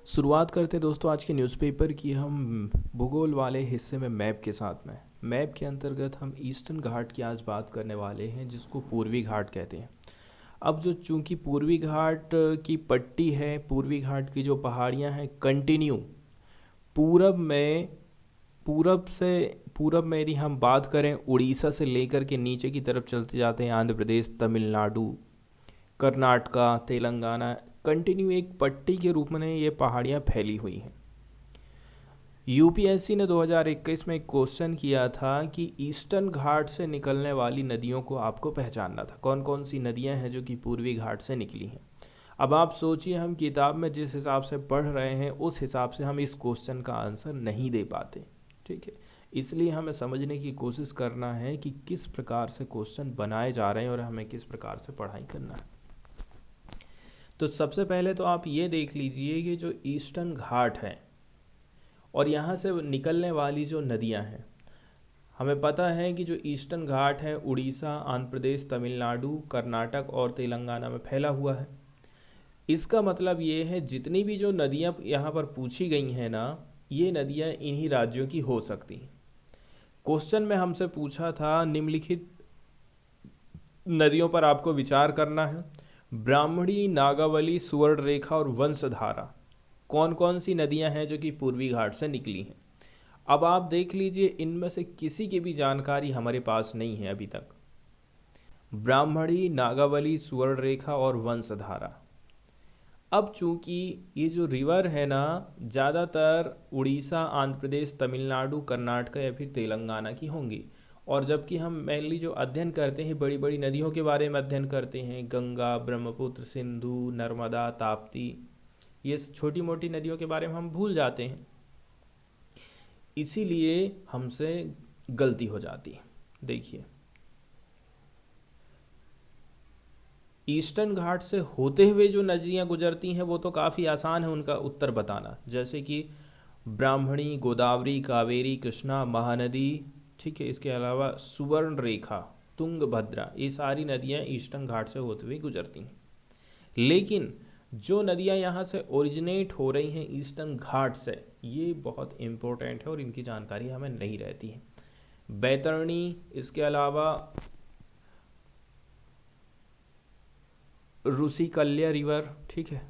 शुरुआत करते हैं दोस्तों आज के न्यूज़पेपर की हम भूगोल वाले हिस्से में मैप के साथ में। मैप के अंतर्गत हम ईस्टर्न घाट की आज बात करने वाले हैं जिसको पूर्वी घाट कहते हैं। अब जो चूंकि पूर्वी घाट की पट्टी है, पूर्वी घाट की जो पहाड़ियां हैं कंटिन्यू पूरब में, पूरब में यदि हम बात करें उड़ीसा से लेकर के नीचे की तरफ चलते जाते हैं, आंध्र प्रदेश, तमिलनाडु, कर्नाटका, तेलंगाना, कंटिन्यू एक पट्टी के रूप में ये पहाड़ियाँ फैली हुई हैं। यूपीएससी ने 2021 में एक क्वेश्चन किया था कि ईस्टर्न घाट से निकलने वाली नदियों को आपको पहचानना था, कौन कौन सी नदियां हैं जो कि पूर्वी घाट से निकली हैं। अब आप सोचिए, हम किताब में जिस हिसाब से पढ़ रहे हैं उस हिसाब से हम इस क्वेश्चन का आंसर नहीं दे पाते। ठीक है, इसलिए हमें समझने की कोशिश करना है कि किस प्रकार से क्वेश्चन बनाए जा रहे हैं और हमें किस प्रकार से पढ़ाई करना है। तो सबसे पहले तो आप ये देख लीजिए कि जो ईस्टर्न घाट है और यहाँ से निकलने वाली जो नदियाँ हैं, हमें पता है कि जो ईस्टर्न घाट है उड़ीसा, आंध्र प्रदेश, तमिलनाडु, कर्नाटक और तेलंगाना में फैला हुआ है। इसका मतलब ये है जितनी भी जो नदियाँ यहाँ पर पूछी गई हैं ना, ये नदियाँ इन्हीं राज्यों की हो सकती हैं। क्वेश्चन में हमसे पूछा था निम्नलिखित नदियों पर आपको विचार करना है। ब्राह्मणी, नागावली, सुवर्णरेखा और वंशधारा, कौन कौन सी नदियां हैं जो कि पूर्वी घाट से निकली हैं। अब आप देख लीजिए, इनमें से किसी की भी जानकारी हमारे पास नहीं है अभी तक। ब्राह्मणी, नागावली, सुवर्णरेखा और वंशधारा। अब चूंकि ये जो रिवर है ना, ज़्यादातर उड़ीसा, आंध्र प्रदेश, तमिलनाडु, कर्नाटक या फिर तेलंगाना की होंगी। और जबकि हम मेनली जो अध्ययन करते हैं बड़ी बड़ी नदियों के बारे में अध्ययन करते हैं, गंगा, ब्रह्मपुत्र, सिंधु, नर्मदा, ताप्ती, ये छोटी मोटी नदियों के बारे में हम भूल जाते हैं, इसीलिए हमसे गलती हो जाती है। देखिए, ईस्टर्न घाट से होते हुए जो नदियाँ गुजरती हैं वो तो काफ़ी आसान है उनका उत्तर बताना, जैसे कि ब्राह्मणी, गोदावरी, कावेरी, कृष्णा, महानदी। ठीक है, इसके अलावा सुवर्ण रेखा, तुंगभद्रा, ये सारी नदियाँ ईस्टर्न घाट से होते हुए गुजरती हैं। लेकिन जो नदियाँ यहाँ से ओरिजिनेट हो रही हैं ईस्टर्न घाट से, ये बहुत इम्पोर्टेंट है और इनकी जानकारी हमें नहीं रहती है। बैतरणी, इसके अलावा ऋषिकल्या रिवर, ठीक है,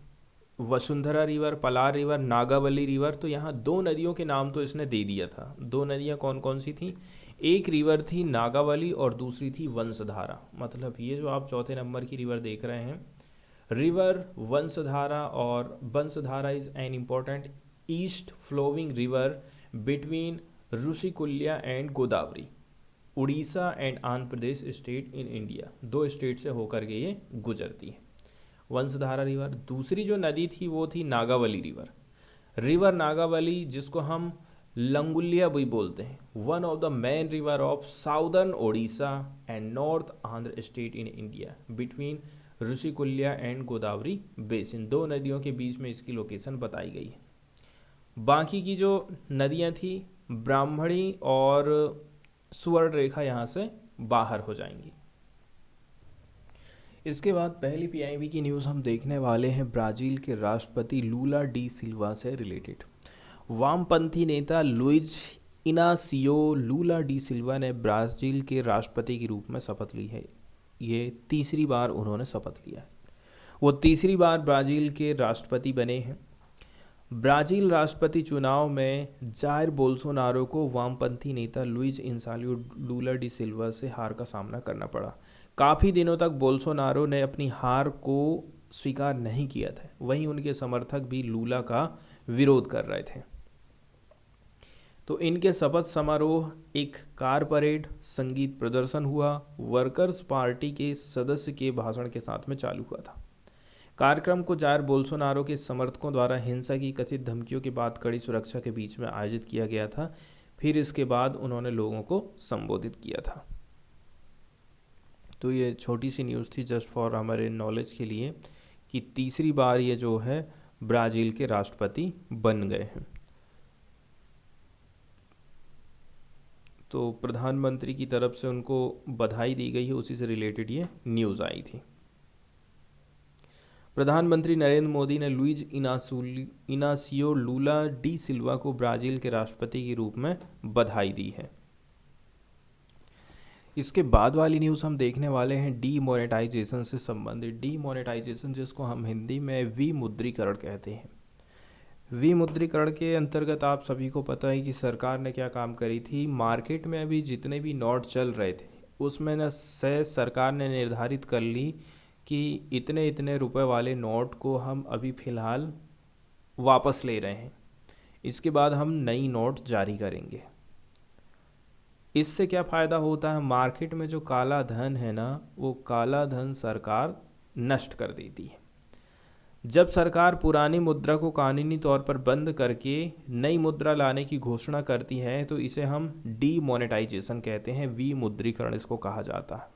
Vasundhara river, Palar river, Nagavali river. तो यहाँ दो नदियों के नाम तो इसने दे दिया था। दो नदियाँ कौन कौन सी थी? एक रिवर थी नागावली और दूसरी थी वंशधारा। मतलब ये जो आप चौथे नंबर की रिवर देख रहे हैं, रिवर वंशधारा, और Vamsadhara is an important east flowing river between Rushikulya and Godavari, Orissa and Andhra Pradesh state in India. दो स्टेट से होकर के ये गुजरती है, वंशधारा रिवर। दूसरी जो नदी थी वो थी नागावली रिवर। रिवर नागावली, जिसको हम लंगुलिया भी बोलते हैं, one of the main river of southern Odisha and north Andhra state in India between Rushikulya and Godavari basin. दो नदियों के बीच में इसकी लोकेशन बताई गई है। बाकी की जो नदियाँ थी, ब्राह्मणी और सुवर्ण रेखा, यहाँ से बाहर हो जाएंगी। इसके बाद पहली पीआईबी की न्यूज़ हम देखने वाले हैं ब्राज़ील के राष्ट्रपति लूला डी सिल्वा से रिलेटेड। वामपंथी नेता लुइज इनासियो लूला डी सिल्वा ने ब्राज़ील के राष्ट्रपति के रूप में शपथ ली है। ये तीसरी बार उन्होंने शपथ लिया है, वो तीसरी बार ब्राज़ील के राष्ट्रपति बने हैं। ब्राज़ील राष्ट्रपति चुनाव में जायर बोल्सोनारो को वामपंथी नेता लुइज इनासियो लूला डी सिल्वा से हार का सामना करना पड़ा। काफ़ी दिनों तक बोल्सोनारो ने अपनी हार को स्वीकार नहीं किया था, वहीं उनके समर्थक भी लूला का विरोध कर रहे थे। तो इनके शपथ समारोह, एक कार परेड, संगीत प्रदर्शन हुआ, वर्कर्स पार्टी के सदस्य के भाषण के साथ में चालू हुआ था। कार्यक्रम को जायर बोल्सोनारो के समर्थकों द्वारा हिंसा की कथित धमकियों के बाद कड़ी सुरक्षा के बीच में आयोजित किया गया था। फिर इसके बाद उन्होंने लोगों को संबोधित किया था। तो ये छोटी सी न्यूज़ थी जस्ट फॉर हमारे नॉलेज के लिए कि तीसरी बार ये जो है ब्राज़ील के राष्ट्रपति बन गए हैं। तो प्रधानमंत्री की तरफ से उनको बधाई दी गई है, उसी से रिलेटेड ये न्यूज़ आई थी। प्रधानमंत्री नरेंद्र मोदी ने लुइज इनासियो लूला डी सिल्वा को ब्राज़ील के राष्ट्रपति के रूप में बधाई दी है। इसके बाद वाली न्यूज़ हम देखने वाले हैं डीमोनेटाइजेशन से संबंधित। डीमोनेटाइजेशन जिसको हम हिंदी में विमुद्रीकरण कहते हैं। विमुद्रीकरण के अंतर्गत आप सभी को पता है कि सरकार ने क्या काम करी थी। मार्केट में अभी जितने भी नोट चल रहे थे उसमें न से सरकार ने निर्धारित कर ली कि इतने इतने रुपए वाले नोट को हम अभी फ़िलहाल वापस ले रहे हैं, इसके बाद हम नई नोट जारी करेंगे। इससे क्या फ़ायदा होता है, मार्केट में जो काला धन है ना, वो काला धन सरकार नष्ट कर देती है। जब सरकार पुरानी मुद्रा को कानूनी तौर पर बंद करके नई मुद्रा लाने की घोषणा करती है तो इसे हम डीमोनेटाइजेशन कहते हैं, विमुद्रीकरण इसको कहा जाता है।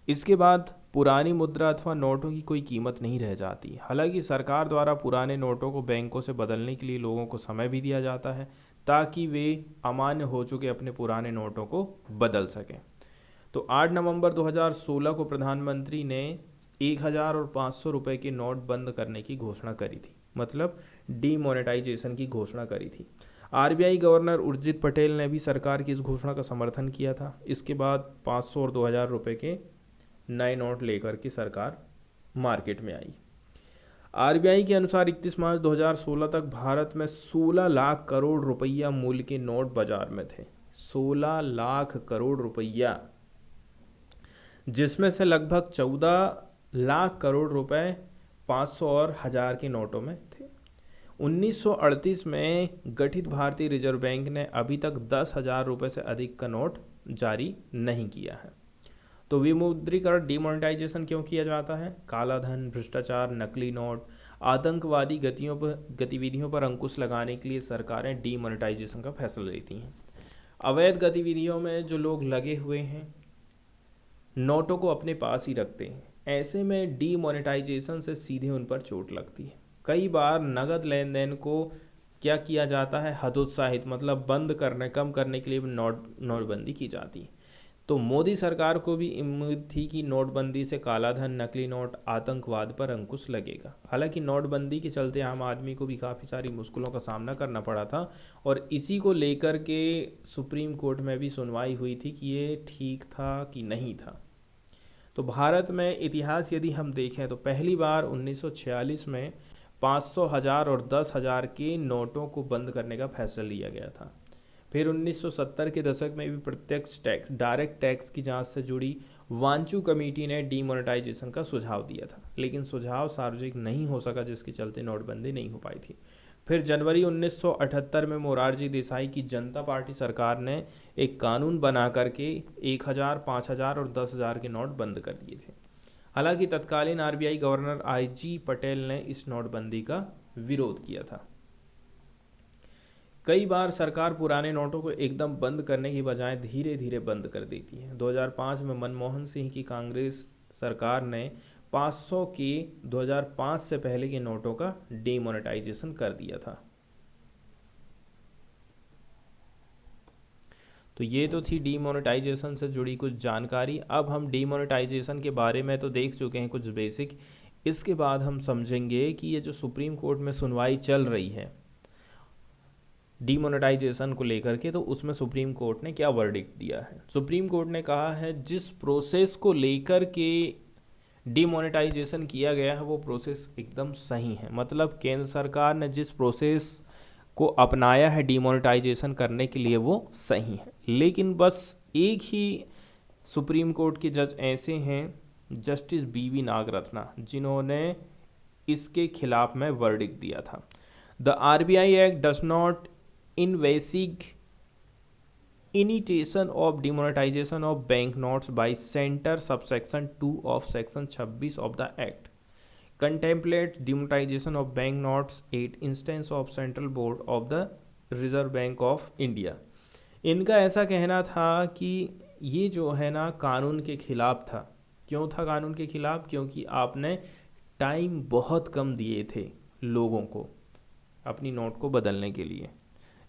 इसके बाद पुरानी मुद्रा अथवा नोटों की कोई कीमत नहीं रह जाती। हालांकि सरकार द्वारा पुराने नोटों को बैंकों से बदलने के लिए लोगों को समय भी दिया जाता है ताकि वे अमान्य हो चुके अपने पुराने नोटों को बदल सकें। तो 8 नवंबर 2016 को प्रधानमंत्री ने 1000 और 500 रुपये के नोट बंद करने की घोषणा करी थी, मतलब डीमोनेटाइजेशन की घोषणा करी थी। आरबीआई गवर्नर उर्जित पटेल ने भी सरकार की इस घोषणा का समर्थन किया था। इसके बाद 500 और 2000 रुपये के नए नोट लेकर के सरकार मार्केट में आई। आरबीआई के अनुसार 31 मार्च 2016 तक भारत में 16 लाख करोड़ रुपया मूल्य के नोट बाजार में थे। 16 लाख करोड़ रुपया, जिसमें से लगभग 14 लाख करोड़ रुपए 500 और 1000 के नोटों में थे। 1938 में गठित भारतीय रिजर्व बैंक ने अभी तक 10,000 रुपये से अधिक का नोट जारी नहीं किया है। तो विमुद्रीकरण डीमोनेटाइजेशन क्यों किया जाता है? काला धन, भ्रष्टाचार, नकली नोट, आतंकवादी गतिविधियों पर अंकुश लगाने के लिए सरकारें डीमोनेटाइजेशन का फैसला लेती हैं। अवैध गतिविधियों में जो लोग लगे हुए हैं नोटों को अपने पास ही रखते हैं, ऐसे में डीमोनेटाइजेशन से सीधे उन पर चोट लगती है। कई बार नगद लेन देन को क्या किया जाता है, हतोत्साहित मतलब बंद करने, कम करने के लिए नोटबंदी की जाती है। तो मोदी सरकार को भी उम्मीद थी कि नोटबंदी से कालाधन, नकली नोट, आतंकवाद पर अंकुश लगेगा। हालांकि नोटबंदी के चलते आम आदमी को भी काफ़ी सारी मुश्किलों का सामना करना पड़ा था और इसी को लेकर के सुप्रीम कोर्ट में भी सुनवाई हुई थी कि ये ठीक था कि नहीं था। तो भारत में इतिहास यदि हम देखें तो पहली बार 1946 में 500, 1000 और 10,000 के नोटों को बंद करने का फैसला लिया गया था। फिर 1970 के दशक में भी प्रत्यक्ष टैक्स, डायरेक्ट टैक्स की जांच से जुड़ी वांचू कमेटी ने डीमोनेटाइजेशन का सुझाव दिया था, लेकिन सुझाव सार्वजनिक नहीं हो सका, जिसके चलते नोटबंदी नहीं हो पाई थी। फिर जनवरी 1978 में मोरारजी देसाई की जनता पार्टी सरकार ने एक कानून बना करके 1000, 5000 और 10,000 के नोट बंद कर दिए थे। हालांकि तत्कालीन आरबीआई गवर्नर आईजी पटेल ने इस नोटबंदी का विरोध किया था। कई बार सरकार पुराने नोटों को एकदम बंद करने की बजाय धीरे धीरे बंद कर देती है। 2005 में मनमोहन सिंह की कांग्रेस सरकार ने 500 के 2005 से पहले के नोटों का डीमोनेटाइजेशन कर दिया था। तो ये तो थी डीमोनेटाइजेशन से जुड़ी कुछ जानकारी। अब हम डीमोनेटाइजेशन के बारे में तो देख चुके हैं कुछ बेसिक। इसके बाद हम समझेंगे कि ये जो सुप्रीम कोर्ट में सुनवाई चल रही है डीमोनेटाइजेशन को लेकर के, तो उसमें सुप्रीम कोर्ट ने क्या वर्डिक्ट दिया है। सुप्रीम कोर्ट ने कहा है जिस प्रोसेस को लेकर के डीमोनेटाइजेशन किया गया है वो प्रोसेस एकदम सही है। मतलब केंद्र सरकार ने जिस प्रोसेस को अपनाया है डीमोनेटाइजेशन करने के लिए वो सही है। लेकिन बस एक ही सुप्रीम कोर्ट के जज ऐसे हैं, जस्टिस बीवी नागरत्ना, जिन्होंने इसके खिलाफ में वर्डिक्ट दिया था। The RBI act does not envisage initiation of demonetisation of bank notes by centre subsection 2 of section 26 of the act contemplate demonetisation of bank notes at instance of central board of the Reserve Bank of India. इनका ऐसा कहना था कि ये जो है ना कानून के खिलाफ था। क्यों था कानून के खिलाफ? क्योंकि आपने टाइम बहुत कम दिए थे लोगों को अपनी नोट को बदलने के लिए,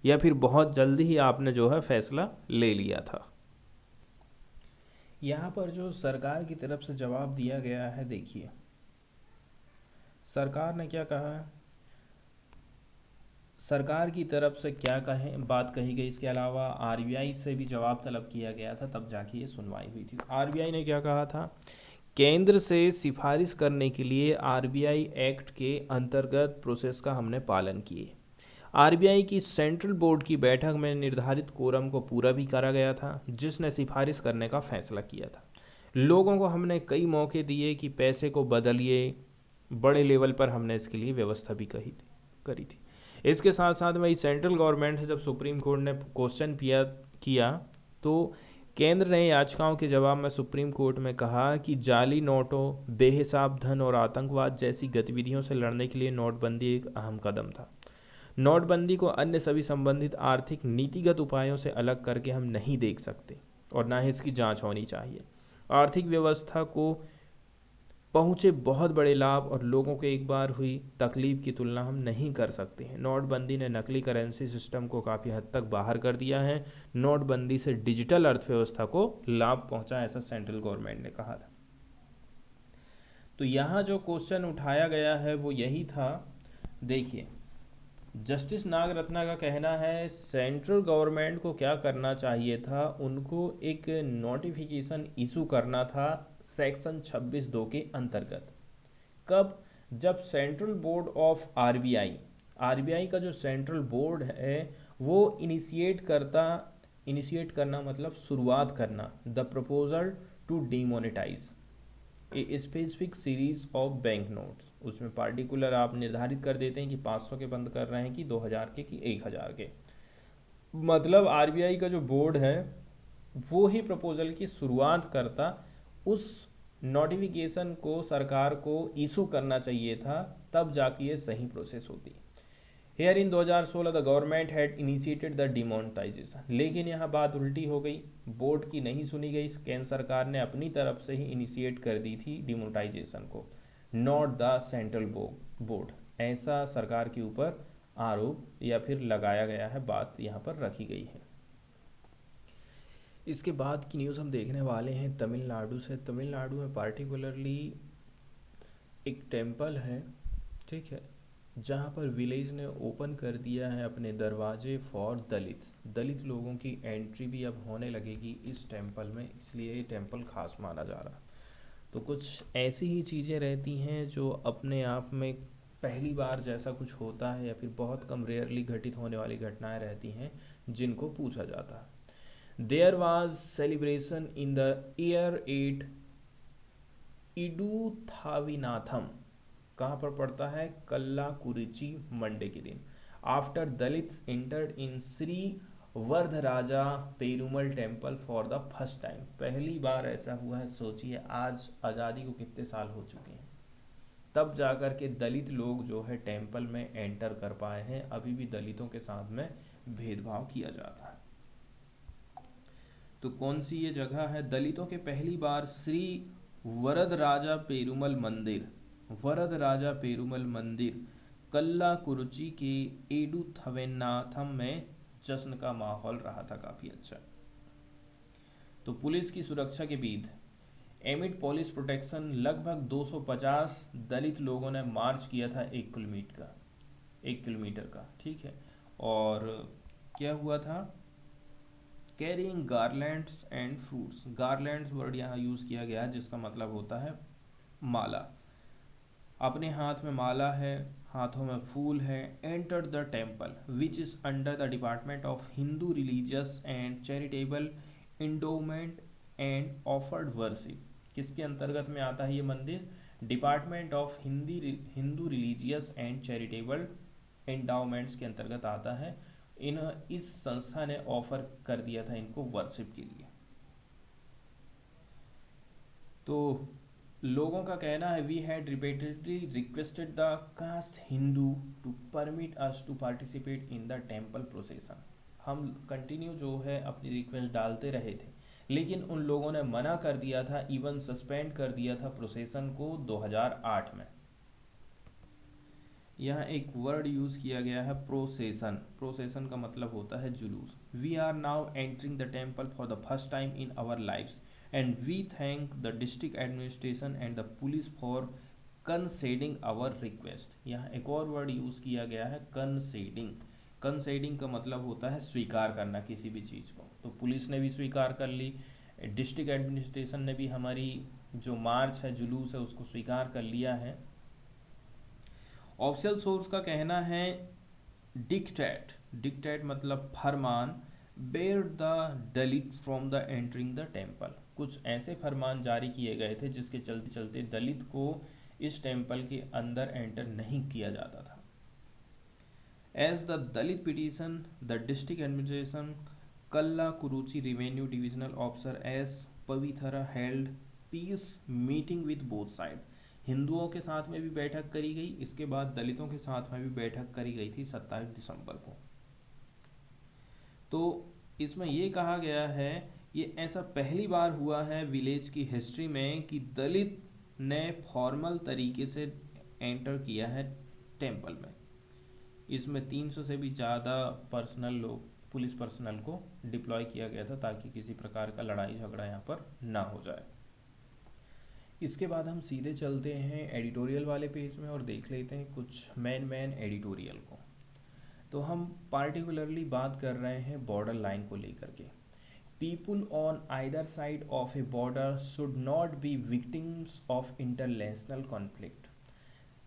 या फिर बहुत जल्दी ही आपने जो है फैसला ले लिया था। यहाँ पर जो सरकार की तरफ से जवाब दिया गया है, देखिए सरकार ने क्या कहा है, सरकार की तरफ से क्या कहे बात कही गई, इसके अलावा आरबीआई से भी जवाब तलब किया गया था, तब जाके ये सुनवाई हुई थी। आरबीआई ने क्या कहा था, केंद्र से सिफारिश करने के लिए आरबीआई एक्ट के अंतर्गत प्रोसेस का हमने पालन किए। आरबीआई की सेंट्रल बोर्ड की बैठक में निर्धारित कोरम को पूरा भी करा गया था, जिसने सिफारिश करने का फैसला किया था। लोगों को हमने कई मौके दिए कि पैसे को बदलिए, बड़े लेवल पर हमने इसके लिए व्यवस्था भी करी थी। इसके साथ साथ वही सेंट्रल गवर्नमेंट से जब सुप्रीम कोर्ट ने क्वेश्चन किया तो केंद्र ने याचिकाओं के जवाब में सुप्रीम कोर्ट में कहा कि जाली नोटों, बेहिसाब धन और आतंकवाद जैसी गतिविधियों से लड़ने के लिए नोटबंदी एक अहम कदम था। नोटबंदी को अन्य सभी संबंधित आर्थिक नीतिगत उपायों से अलग करके हम नहीं देख सकते और ना ही इसकी जांच होनी चाहिए। आर्थिक व्यवस्था को पहुँचे बहुत बड़े लाभ और लोगों को एक बार हुई तकलीफ की तुलना हम नहीं कर सकते हैं। नोटबंदी ने नकली करेंसी सिस्टम को काफ़ी हद तक बाहर कर दिया है। नोटबंदी से डिजिटल अर्थव्यवस्था को लाभ पहुंचा, ऐसा सेंट्रल गवर्नमेंट ने कहा था। तो यहाँ जो क्वेश्चन उठाया गया है वो यही था। देखिए, जस्टिस नागरत्ना का कहना है सेंट्रल गवर्नमेंट को क्या करना चाहिए था, उनको एक नोटिफिकेशन इशू करना था सेक्शन 26(2) के अंतर्गत। कब? जब central board of RBI, RBI का जो सेंट्रल बोर्ड है वो इनिशिएट करना मतलब शुरुआत करना, the proposal to demonetize a specific series of bank notes, उसमें पार्टिकुलर आप निर्धारित कर देते हैं कि 500 के बंद कर रहे हैं कि 2000 के कि 1000 के। मतलब आरबीआई का जो बोर्ड है वो ही प्रपोजल की शुरुआत करता, उस नोटिफिकेशन को सरकार को इशू करना चाहिए था, तब जाके ये सही प्रोसेस होती। Here in 2016 the government had initiated the demonetisation, लेकिन यहाँ बात उल्टी हो गई, बोर्ड की नहीं सुनी गई। केंद्र सरकार ने अपनी तरफ से ही इनिशिएट कर दी थी डिमोनेटाइजेशन को, नॉट द सेंट्रल बोर्ड। ऐसा सरकार के ऊपर आरोप या फिर लगाया गया है, बात यहाँ पर रखी गई है। इसके बाद की न्यूज़ हम देखने वाले हैं तमिलनाडु से। तमिलनाडु में पार्टिकुलरली एक टेम्पल है, ठीक है, जहाँ पर विलेज ने ओपन कर दिया है अपने दरवाजे फॉर दलित लोगों की एंट्री भी अब होने लगेगी इस टेम्पल में, इसलिए ये टेम्पल खास माना जा रहा है। तो कुछ ऐसी ही चीज़ें रहती हैं जो अपने आप में पहली बार जैसा कुछ होता है या फिर बहुत कम रेयरली घटित होने वाली घटनाएं रहती हैं जिनको पूछा जाता है। There was celebration in the year 8 Eduthavainatham, कहाँ पर पड़ता है, कल्लाकुरिची मंडे के दिन, after Dalits entered in Shri Varadaraja Perumal temple for the first time. पहली बार ऐसा हुआ है, सोचिए आज आज़ादी को कितने साल हो चुके हैं, तब जाकर के दलित लोग जो है टेम्पल में एंटर कर पाए हैं। अभी भी दलितों के साथ में भेदभाव किया जाता है। तो कौन सी ये जगह है, दलितों के पहली बार श्री वरदराजा पेरुमल मंदिर, वरदराजा पेरुमल मंदिर कल्लाकुरुची के एडुथवेनाथम में जश्न का माहौल रहा था काफ़ी अच्छा। तो पुलिस की सुरक्षा के बीच एमिड पुलिस प्रोटेक्शन लगभग 250 दलित लोगों ने मार्च किया था 1 किलोमीटर का, ठीक है। और क्या हुआ था, carrying garlands and fruits, garlands word यहाँ यूज़ किया गया जिसका मतलब होता है माला, अपने हाथ में माला है, हाथों में फूल है। Enter the temple which is under the department of Hindu religious and charitable endowment and offered worship, किसके अंतर्गत में आता है ये मंदिर, department of Hindu religious and charitable endowments के अंतर्गत आता है। इस संस्था ने ऑफर कर दिया था इनको वर्शिप के लिए। तो लोगों का कहना है we had repeatedly requested the caste Hindu to permit us to participate in the temple procession, हम कंटिन्यू जो है अपनी रिक्वेस्ट डालते रहे थे, लेकिन उन लोगों ने मना कर दिया था, इवन सस्पेंड कर दिया था प्रोसेसन को 2008 में। यहाँ एक वर्ड यूज़ किया गया है प्रोसेसन, प्रोसेसन का मतलब होता है जुलूस। We are now entering the temple for the first time in our lives and we thank the district administration and the police for conceding our request. यहाँ एक और वर्ड यूज़ किया गया है, कंसेडिंग। कंसेडिंग का मतलब होता है स्वीकार करना किसी भी चीज़ को। तो पुलिस ने भी स्वीकार कर ली, डिस्ट्रिक्ट एडमिनिस्ट्रेशन ने भी हमारी जो मार्च है, जुलूस है, उसको स्वीकार कर लिया है। ऑफिशियल सोर्स का कहना है डिक्टेट, डिक्टेट मतलब फरमान, bar the Dalit from the entering the temple. कुछ ऐसे फरमान जारी किए गए थे जिसके चलते चलते दलित को इस टेम्पल के अंदर एंटर नहीं किया जाता था। As the Dalit petition the district administration Kallakurichi revenue divisional officer S Pavithra held peace meeting with both side. हिंदुओं के साथ में भी बैठक करी गई, इसके बाद दलितों के साथ में भी बैठक करी गई थी 27 दिसंबर को। तो इसमें ये कहा गया है, ये ऐसा पहली बार हुआ है विलेज की हिस्ट्री में कि दलित ने फॉर्मल तरीके से एंटर किया है टेम्पल में। इसमें 300 से भी ज़्यादा पर्सनल लोग, पुलिस पर्सनल को डिप्लॉय किया गया था ताकि किसी प्रकार का लड़ाई झगड़ा यहाँ पर ना हो जाए। इसके बाद हम सीधे चलते हैं एडिटोरियल वाले पेज में और देख लेते हैं कुछ मेन एडिटोरियल को। तो हम पार्टिकुलरली बात कर रहे हैं बॉर्डर लाइन को लेकर के। People on either side of A border should not B victims of international conflict.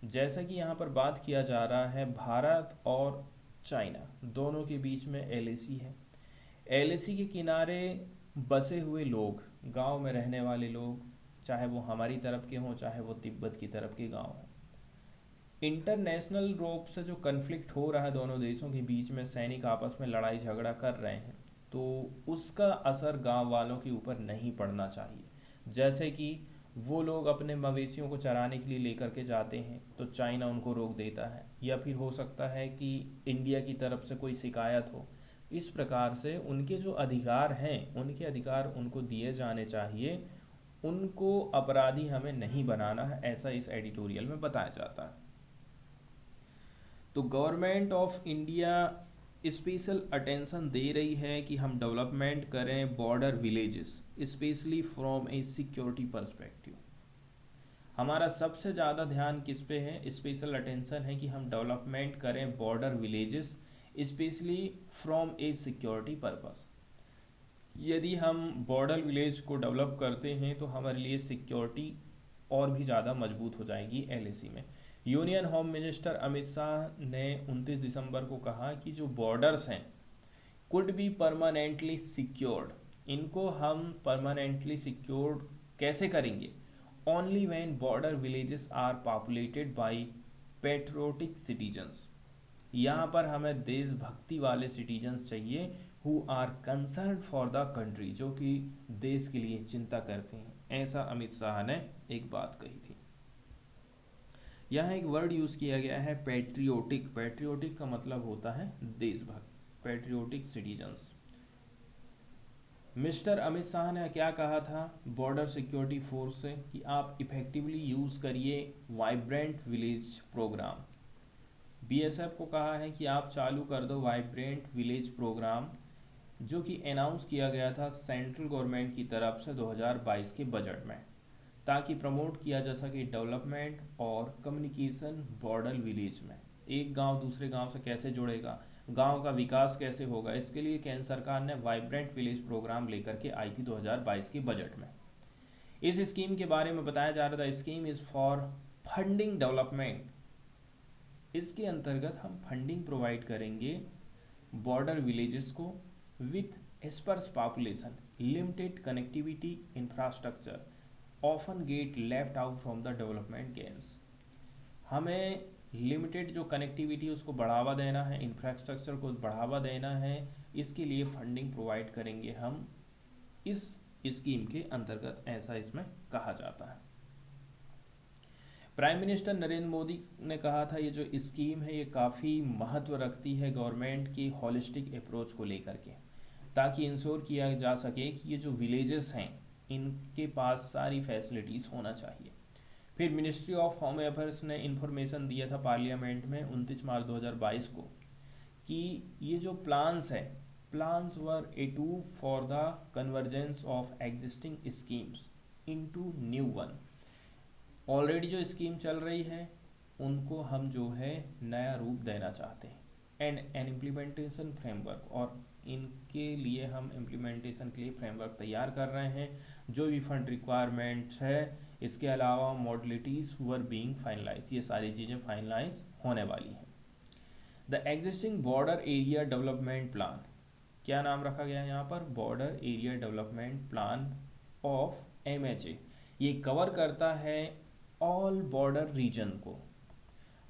जैसा कि यहाँ पर बात किया जा रहा है, भारत और चाइना दोनों के बीच में एलएसी है। एलएसी के किनारे बसे हुए लोग, गांव में रहने वाले लोग, चाहे वो हमारी तरफ के हों चाहे वो तिब्बत की तरफ के गांव हों, इंटरनेशनल रूप से जो कन्फ्लिक्ट हो रहा है दोनों देशों के बीच में, सैनिक आपस में लड़ाई झगड़ा कर रहे हैं, तो उसका असर गांव वालों के ऊपर नहीं पड़ना चाहिए। जैसे कि वो लोग अपने मवेशियों को चराने के लिए लेकर के जाते हैं तो चाइना उनको रोक देता है, या फिर हो सकता है कि इंडिया की तरफ से कोई शिकायत हो। इस प्रकार से उनके जो अधिकार हैं, उनके अधिकार उनको दिए जाने चाहिए, उनको अपराधी हमें नहीं बनाना है, ऐसा इस एडिटोरियल में बताया जाता है। तो government of India special attention दे रही है कि हम डेवलपमेंट करें border villages, specially from a security perspective. हमारा सबसे ज़्यादा ध्यान किस पे है, स्पेशल अटेंशन है कि हम डेवलपमेंट करें border villages, specially from a security purpose. यदि हम बॉर्डर विलेज को डेवलप करते हैं तो हमारे लिए सिक्योरिटी और भी ज़्यादा मजबूत हो जाएगी एलएसी में। Union home minister Amit Shah ने 29 दिसंबर को कहा कि जो बॉर्डर्स हैं कुड बी परमानेंटली सिक्योर्ड, इनको हम परमानेंटली सिक्योर्ड कैसे करेंगे, only when border villages are populated by patriotic citizens. यहाँ पर हमें देशभक्ति वाले सिटीजन्स चाहिए, who are concern for the country, जो कि देश के लिए चिंता करते हैं। ऐसा अमित शाह ने एक बात कही थी। यहाँ एक वर्ड यूज़ किया गया है पैट्रियोटिक। पैट्रियोटिक का मतलब होता है देशभक्त, patriotic citizens. Mister Amit Shah ने क्या कहा था बॉर्डर सिक्योरिटी फोर्स से कि आप इफेक्टिवली यूज़ करिए वाइब्रेंट विलेज प्रोग्राम। बीएसएफ को कहा है कि आप चालू कर दो वाइब्रेंट विलेज प्रोग्राम, जो कि अनाउंस किया गया था सेंट्रल गवर्नमेंट की तरफ से 2022 के बजट में, ताकि प्रमोट किया जा सके डेवलपमेंट और कम्युनिकेशन बॉर्डर विलेज में। एक गांव दूसरे गांव से कैसे जुड़ेगा, गांव का विकास कैसे होगा, इसके लिए केंद्र सरकार ने वाइब्रेंट विलेज प्रोग्राम लेकर के आई थी 2022 के बजट में। इस स्कीम के बारे में बताया जा रहा था, scheme is for funding development. इसके अंतर्गत हम फंडिंग प्रोवाइड करेंगे बॉर्डर विलेजेस को with Spurs population, limited connectivity infrastructure often get left out from the development gains. हमें लिमिटेड जो कनेक्टिविटी उसको बढ़ावा देना है, इंफ्रास्ट्रक्चर को बढ़ावा देना है, इसके लिए फंडिंग प्रोवाइड करेंगे हम इस स्कीम के अंतर्गत, ऐसा इसमें कहा जाता है। प्राइम मिनिस्टर नरेंद्र मोदी ने कहा था ये जो स्कीम है ये काफ़ी महत्व रखती है गवर्नमेंट की हॉलिस्टिक अप्रोच को लेकर के, ताकि इंश्योर किया जा सके कि ये जो विलेजेस हैं इनके पास सारी फैसिलिटीज़ होना चाहिए। फिर मिनिस्ट्री ऑफ होम अफेयर्स ने इन्फॉर्मेशन दिया था पार्लियामेंट में 29 मार्च 2022 को कि ये जो प्लान्स है, plans were a to for the convergence of existing schemes into new one. Already जो स्कीम चल रही है उनको हम जो है नया रूप देना चाहते हैं, एंड एन इम्प्लीमेंटेशन फ्रेमवर्क, और इनके लिए हम इम्प्लीमेंटेशन के लिए फ्रेमवर्क तैयार कर रहे हैं, जो भी फंड रिक्वायरमेंट्स है, इसके अलावा मॉडलिटीज़ वर बीइंग फाइनलाइज, ये सारी चीज़ें फाइनलाइज होने वाली हैं। The existing border area development plan, क्या नाम रखा गया है यहाँ पर, border area development plan of MHA, ये कवर करता है ऑल बॉर्डर रीजन को।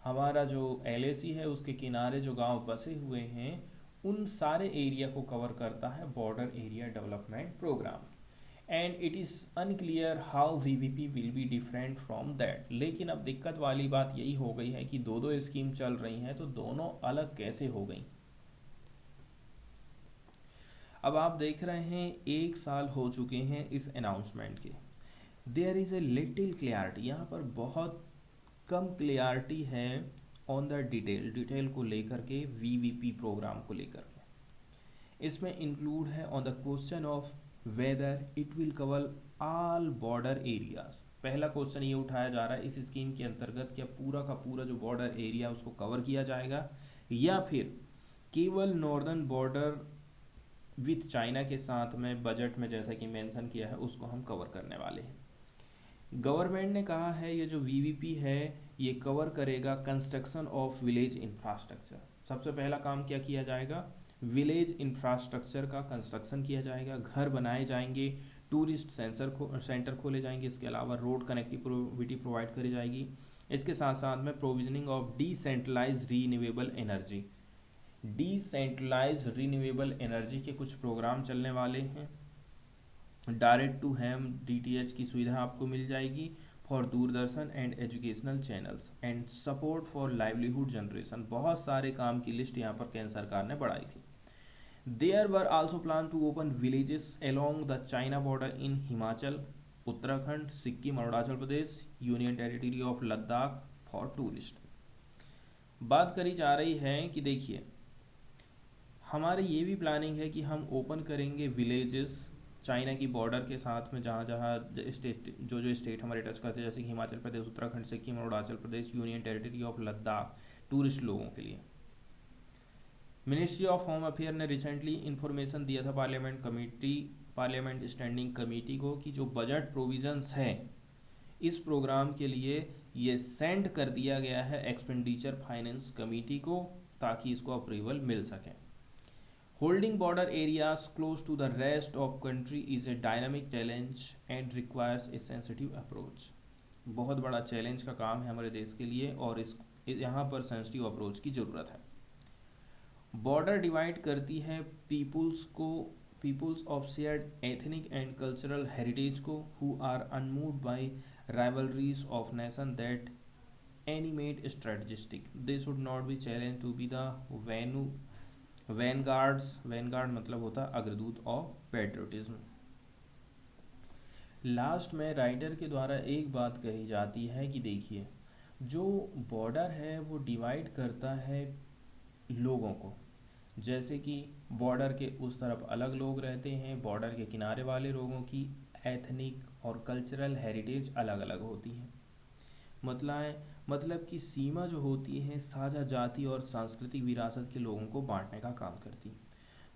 हमारा जो LAC है उसके किनारे जो गांव बसे हुए हैं उन सारे एरिया को कवर करता है border area development programme, and it is unclear how VVP will be different from that. लेकिन अब दिक्कत वाली बात यही हो गई है कि दो दो स्कीम चल रही हैं, तो दोनों अलग कैसे हो गई। अब आप देख रहे हैं 1 साल हो चुके हैं इस अनाउंसमेंट के, there is a little clarity, यहाँ पर बहुत कम क्लियरिटी है ऑन द डिटेल को लेकर के, VVP प्रोग्राम को लेकर के। इसमें इंक्लूड है on the question of whether it will cover all border areas. पहला क्वेश्चन ये उठाया जा रहा है इस स्कीम के अंतर्गत, क्या पूरा का पूरा जो बॉर्डर एरिया उसको कवर किया जाएगा, या फिर केवल नॉर्दर्न बॉर्डर विथ चाइना के साथ में बजट में जैसा कि मेंशन किया है उसको हम कवर करने वाले हैं। गवर्नमेंट ने कहा है ये जो VVP है ये कवर करेगा कंस्ट्रक्शन ऑफ विलेज इंफ्रास्ट्रक्चर। सबसे पहला काम क्या किया जाएगा, विलेज इंफ्रास्ट्रक्चर का कंस्ट्रक्शन किया जाएगा, घर बनाए जाएंगे, टूरिस्ट सेंटर खोले जाएंगे, इसके अलावा रोड कनेक्टिविटी प्रोवाइड करी जाएगी। इसके साथ साथ में provisioning of decentralise renewable energy, decentralise renewable energy के कुछ प्रोग्राम चलने वाले हैं। डायरेक्ट टू हैम DTH की सुविधा आपको मिल जाएगी for Doordarshan and educational channels, and support for livelihood generation. बहुत सारे काम की लिस्ट यहाँ पर केंद्र सरकार ने बढ़ाई थी। There were also plan to open villages along the China border in Himachal, Uttarakhand, Sikkim, Arunachal Pradesh, union territory of Ladakh for tourist. बात करी जा रही है कि देखिए हमारे ये भी प्लानिंग है कि हम ओपन करेंगे विलेजेस चाइना की बॉर्डर के साथ में, जहाँ जहाँ स्टेट जो स्टेट हमारे टच करते हैं, जैसे कि Himachal Pradesh, Uttarakhand, Sikkim, Arunachal Pradesh, union territory of Ladakh, tourist लोगों के लिए। मिनिस्ट्री ऑफ होम अफेयर ने रिसेंटली इन्फॉर्मेशन दिया था पार्लियामेंट स्टैंडिंग कमेटी को कि जो बजट प्रोविजंस हैं इस प्रोग्राम के लिए ये सेंड कर दिया गया है एक्सपेंडिचर फाइनेंस कमेटी को, ताकि इसको अप्रूवल मिल सके। Holding border areas close to the rest of country is a dynamic challenge and requires a sensitive approach. बहुत बड़ा चैलेंज का काम है हमारे देश के लिए, और इस यहाँ पर सेंसिटिव अप्रोच की ज़रूरत है। बॉर्डर डिवाइड करती है peoples of shared ethnic and cultural heritage को, who are unmoved by rivalries of nation that animate strategists, they should not be challenge to be the vanguard मतलब होता है अग्रदूत ऑफ पैट्रियोटिज्म। लास्ट में writer के द्वारा एक बात कही जाती है कि देखिए जो बॉर्डर है वो डिवाइड करता है लोगों को, जैसे कि बॉर्डर के उस तरफ अलग लोग रहते हैं, बॉर्डर के किनारे वाले लोगों की एथनिक और कल्चरल हेरिटेज अलग अलग होती हैं। मतलब कि सीमा जो होती है साझा जाति और सांस्कृतिक विरासत के लोगों को बांटने का काम करती है,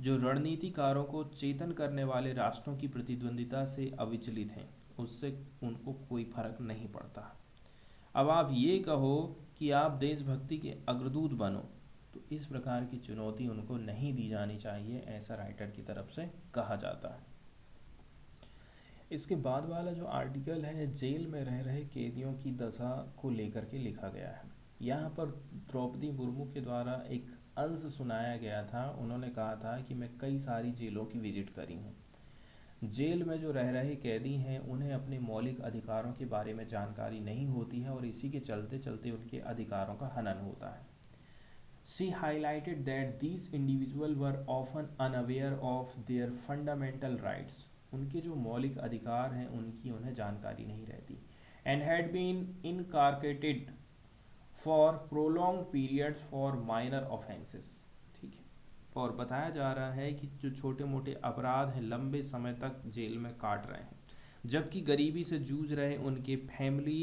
जो रणनीतिकारों को चेतन करने वाले राष्ट्रों की प्रतिद्वंदिता से अविचलित हैं, उससे उनको कोई फर्क नहीं पड़ता। अब आप ये कहो कि आप देशभक्ति के अग्रदूत बनो, तो इस प्रकार की चुनौती उनको नहीं दी जानी चाहिए, ऐसा राइटर की तरफ से कहा जाता है। इसके बाद वाला जो आर्टिकल है जेल में रह रहे कैदियों की दशा को लेकर के लिखा गया है। यहाँ पर द्रौपदी मुर्मू के द्वारा एक अंश सुनाया गया था। उन्होंने कहा था कि मैं कई सारी जेलों की विजिट करी हूँ। जेल में जो रह रहे कैदी हैं उन्हें अपने मौलिक अधिकारों के बारे में जानकारी नहीं होती है, और इसी के चलते चलते उनके अधिकारों का हनन होता है। She highlighted that these individuals were often unaware of their fundamental rights. उनके जो मौलिक अधिकार हैं उनकी उन्हें जानकारी नहीं रहती, and had been incarcerated for prolonged periods for minor offenses. ठीक है, और बताया जा रहा है कि जो छोटे मोटे अपराध हैं लंबे समय तक जेल में काट रहे हैं, जबकि गरीबी से जूझ रहे उनके फैमिली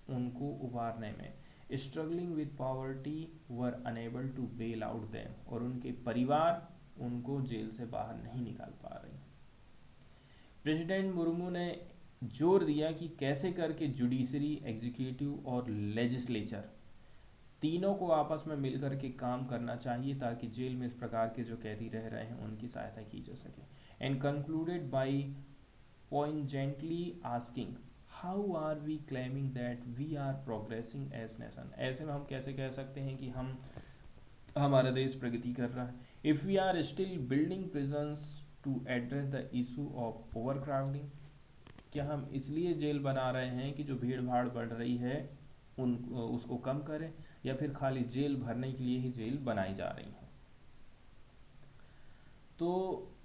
उनको उबारने में, struggling with poverty were unable to bail out them, और उनके परिवार उनको जेल से बाहर नहीं निकाल पा रही। प्रेसिडेंट मुर्मू ने जोर दिया कि कैसे करके जुडिशरी, एग्जीक्यूटिव और लेजिस्लेचर तीनों को आपस में मिलकर के काम करना चाहिए ताकि जेल में इस प्रकार के जो कैदी रह रहे हैं उनकी सहायता की जा सके। And concluded by poignantly asking how are we claiming that we are progressing as nation। ऐसे में हम कैसे कह सकते हैं कि हमारा देश प्रगति कर रहा है। if we are still building prisons to address the issue of overcrowding, क्या हम इसलिए जेल बना रहे हैं कि जो भीड़ भाड़ बढ़ रही है उसको कम करें, या फिर खाली जेल भरने के लिए ही जेल बनाई जा रही हैं। तो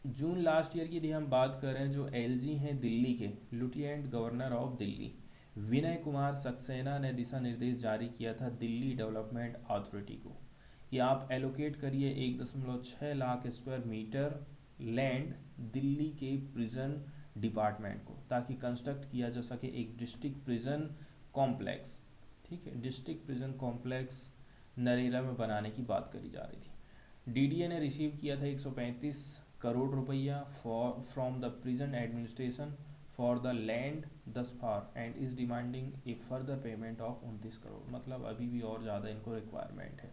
जून लास्ट ईयर की यदि हम बात करें, जो एलजी हैं दिल्ली के lieutenant governor of Delhi Vinay Kumar Saxena ने दिशा निर्देश जारी किया था दिल्ली डेवलपमेंट अथॉरिटी को कि आप एलोकेट करिए 1.6 lakh square metre land Delhi के प्रिजन डिपार्टमेंट को, ताकि कंस्ट्रक्ट किया जा सके एक डिस्ट्रिक्ट प्रिजन कॉम्प्लेक्स। ठीक है, डिस्ट्रिक्ट प्रिजन कॉम्प्लेक्स नरेला में बनाने की बात करी जा रही थी। डीडीए ने रिसीव किया था 135 करोड़ रुपया from the prison administration for the land thus far and is demanding a further payment of 29 crore, मतलब अभी भी और ज़्यादा इनको रिक्वायरमेंट है।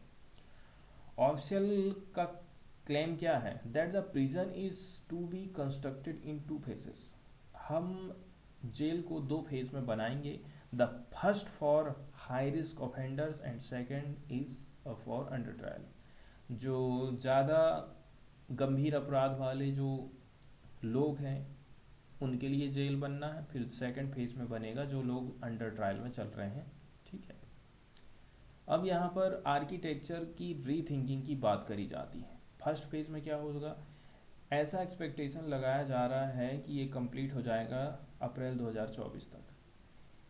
ऑफिशियल का क्लेम क्या है, that the prison is to be constructed in 2 phases। हम जेल को 2 फेज में बनाएंगे, the first for high risk offenders and second is for under trial. जो ज़्यादा गंभीर अपराध वाले जो लोग हैं उनके लिए जेल बनना है, फिर सेकंड फेज में बनेगा जो लोग अंडर ट्रायल में चल रहे हैं। ठीक है, अब यहाँ पर आर्किटेक्चर की रीथिंकिंग की बात करी जाती है। फर्स्ट फेज में क्या होगा, ऐसा एक्सपेक्टेशन लगाया जा रहा है कि ये कंप्लीट हो जाएगा अप्रैल 2024 तक।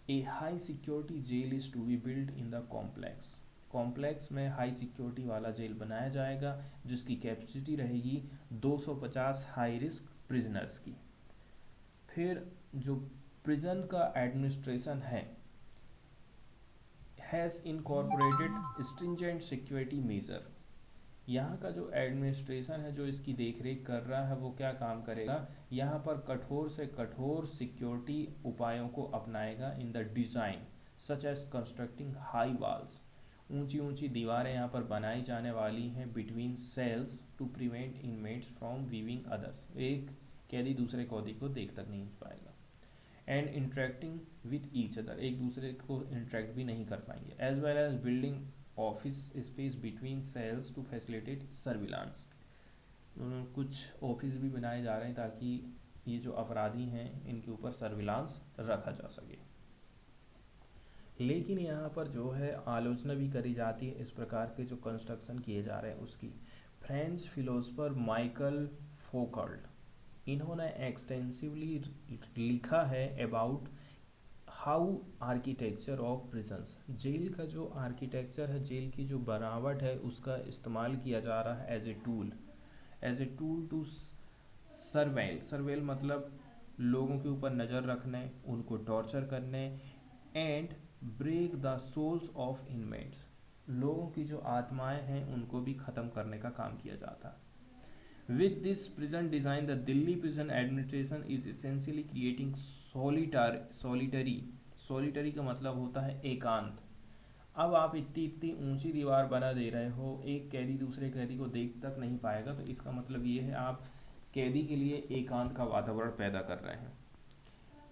A high security jail is to be build in the complex में हाई सिक्योरिटी वाला जेल बनाया जाएगा जिसकी कैपेसिटी रहेगी 250 हाई रिस्क प्रिजनर्स की। फिर जो प्रिजन का administration has incorporated stringent security measure. यहाँ का जो एडमिनिस्ट्रेशन है जो इसकी देखरेख कर रहा है वो क्या काम करेगा, यहाँ पर कठोर से कठोर सिक्योरिटी उपायों को अपनाएगा in the design such as constructing high walls. ऊंची ऊंची दीवारें यहाँ पर बनाई जाने वाली हैं between cells to prevent inmates from viewing others. एक कैदी दूसरे कैदी को देख तक नहीं पाएगा। And interacting with each other, एक दूसरे को इंटरेक्ट भी नहीं कर पाएंगे। As well as building office space between cells to facilitate surveillance. कुछ ऑफिस भी बनाए जा रहे हैं ताकि ये जो अपराधी हैं इनके ऊपर सर्विलांस रखा जा सके। लेकिन यहाँ पर जो है आलोचना भी करी जाती है इस प्रकार के जो कंस्ट्रक्शन किए जा रहे हैं उसकी। फ्रेंच फिलोसफर माइकल फोकल्ट, इन्होंने एक्सटेंसिवली लिखा है about how architecture of prisons, जेल का जो आर्किटेक्चर है, जेल की जो बनावट है उसका इस्तेमाल किया जा रहा है as a tool to surveil मतलब लोगों के ऊपर नज़र रखने, उनको टॉर्चर करने, and break the souls of inmates, लोगों की जो आत्माएं हैं उनको भी ख़त्म करने का काम किया जाता है। With this prison design, the Delhi prison administration is essentially creating solitary का मतलब होता है एकांत। अब आप इतनी ऊंची दीवार बना दे रहे हो, एक कैदी दूसरे कैदी को देख तक नहीं पाएगा, तो इसका मतलब ये है आप कैदी के लिए एकांत का वातावरण पैदा कर रहे हैं।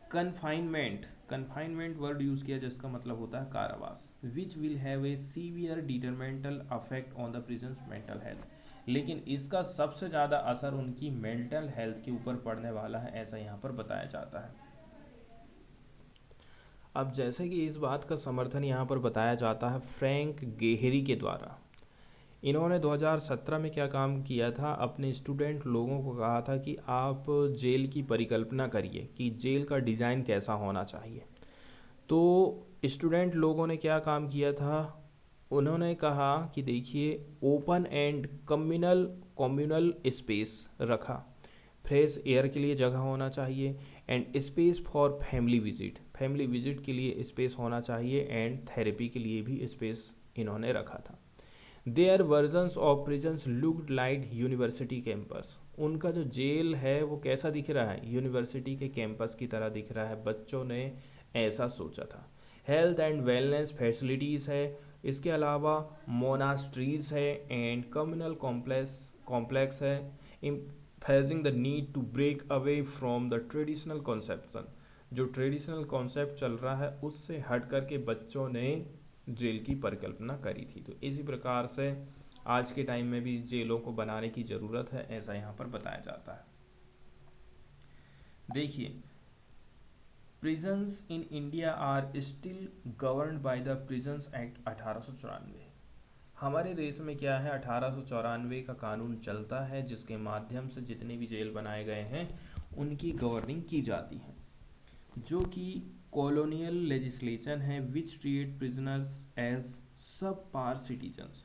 कन्फाइनमेंट वर्ड यूज़ किया जिसका मतलब होता है कारावास। Which will have a severe detrimental affect on the prisons mental health, लेकिन इसका सबसे ज़्यादा असर उनकी मेंटल हेल्थ के ऊपर पड़ने वाला है, ऐसा यहाँ पर बताया जाता है। अब जैसे कि इस बात का समर्थन यहाँ पर बताया जाता है फ्रैंक गेहरी के द्वारा। इन्होंने 2017 में क्या काम किया था, अपने स्टूडेंट लोगों को कहा था कि आप जेल की परिकल्पना करिए कि जेल का डिज़ाइन कैसा होना चाहिए। तो स्टूडेंट लोगों ने क्या काम किया था, उन्होंने कहा कि देखिए ओपन एंड कम्युनल स्पेस रखा, फ्रेश एयर के लिए जगह होना चाहिए, and space for family visit, family visit के लिए स्पेस होना चाहिए एंड थेरेपी के लिए भी स्पेस इन्होंने रखा था। Their versions of prisons looked like university campus, उनका जो जेल है वो कैसा दिख रहा है, यूनिवर्सिटी के कैंपस की तरह दिख रहा है, बच्चों ने ऐसा सोचा था। हेल्थ एंड वेलनेस फैसिलिटीज़ है, इसके अलावा मोनास्ट्रीज है एंड कम्युनल कॉम्प्लेक्स है, emphasising the need to break away from the traditional conception, जो ट्रेडिशनल कॉन्सेप्ट चल रहा है उससे हट करके बच्चों ने जेल की परिकल्पना करी थी। तो इसी प्रकार से आज के टाइम में भी जेलों को बनाने की ज़रूरत है, ऐसा यहाँ पर बताया जाता है। देखिए, prisons in India are still governed by the prisons act 1894। हमारे देश में क्या है, 1894 का कानून चलता है जिसके माध्यम से जितने भी जेल बनाए गए हैं उनकी गवर्निंग की जाती है, जो कि कॉलोनियल लेजिस्लेशन है विच ट्रीट प्रिजनर्स एज सब पार सिटीजन्स।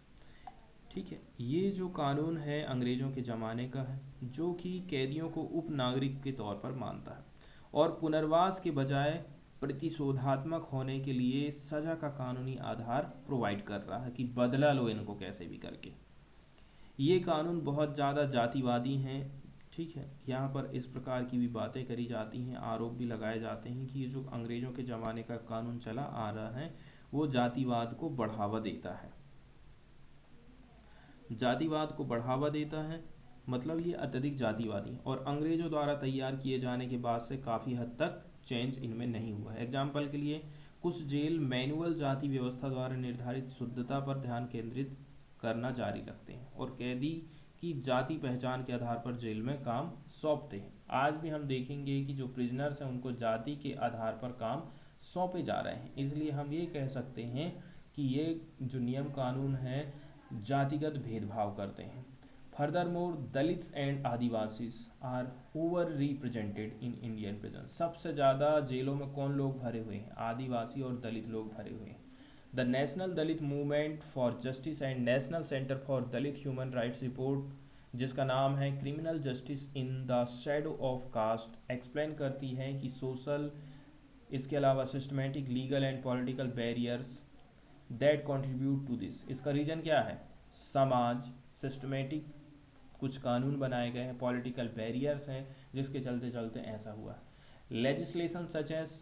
ठीक है, ये जो कानून है अंग्रेज़ों के ज़माने का है, जो कि कैदियों को उपनागरिक के तौर पर मानता है और पुनर्वास के बजाय प्रतिशोधात्मक होने के लिए सज़ा का कानूनी आधार प्रोवाइड कर रहा है कि बदला लो इनको कैसे भी करके। ये कानून बहुत ज़्यादा जातिवादी हैं। ठीक है, यहाँ पर इस प्रकार की भी बातें करी जाती हैं, आरोप भी लगाए जाते हैं कि ये जो अंग्रेज़ों के ज़माने का कानून चला आ रहा है वो जातिवाद को बढ़ावा देता है। जातिवाद को बढ़ावा देता है मतलब ये अत्यधिक जातिवादी, और अंग्रेज़ों द्वारा तैयार किए जाने के बाद से काफ़ी हद तक चेंज इनमें नहीं हुआ है। एग्जाम्पल के लिए कुछ जेल मैनुअल जाति व्यवस्था द्वारा निर्धारित शुद्धता पर ध्यान केंद्रित करना जारी रखते हैं और कैदी की जाति पहचान के आधार पर जेल में काम सौंपते हैं। आज भी हम देखेंगे कि जो प्रिजनर्स हैं उनको जाति के आधार पर काम सौंपे जा रहे हैं, इसलिए हम ये कह सकते हैं कि ये जो नियम कानून है जातिगत भेदभाव करते हैं। Furthermore Dalits and Adivasis are over represented in Indian prison. सबसे ज़्यादा जेलों में कौन लोग भरे हुए हैं, आदिवासी और दलित लोग भरे हुए हैं। The national Dalit movement for justice and national centre for Dalit human rights report, जिसका नाम है criminal justice in the shadow of caste, explain करती है कि सोशल, इसके अलावा systematic legal and political barriers that contribute to this. इसका रीजन क्या है, समाज, सिस्टमेटिक कुछ कानून बनाए गए हैं, पॉलिटिकल बैरियर्स हैं जिसके चलते चलते ऐसा हुआ। Legislation such as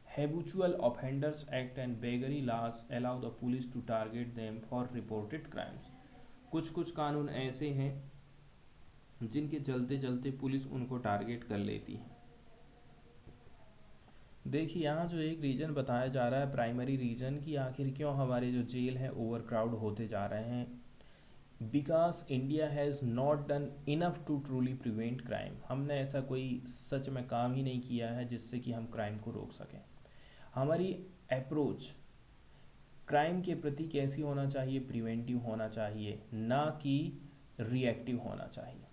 habitual offenders act and beggary laws allow the police to target them for reported crimes. कुछ कुछ कानून ऐसे हैं जिनके चलते चलते पुलिस उनको टारगेट कर लेती है। देखिए, यहाँ जो एक रीज़न बताया जा रहा है, प्राइमरी रीज़न, कि आखिर क्यों हमारे जो जेल हैं ओवर क्राउड होते जा रहे हैं, because India has not done enough to truly prevent crime. हमने ऐसा कोई सच में काम ही नहीं किया है जिससे कि हम क्राइम को रोक सकें। हमारी अप्रोच क्राइम के प्रति कैसी होना चाहिए, प्रिवेंटिव होना चाहिए, ना कि रिएक्टिव होना चाहिए।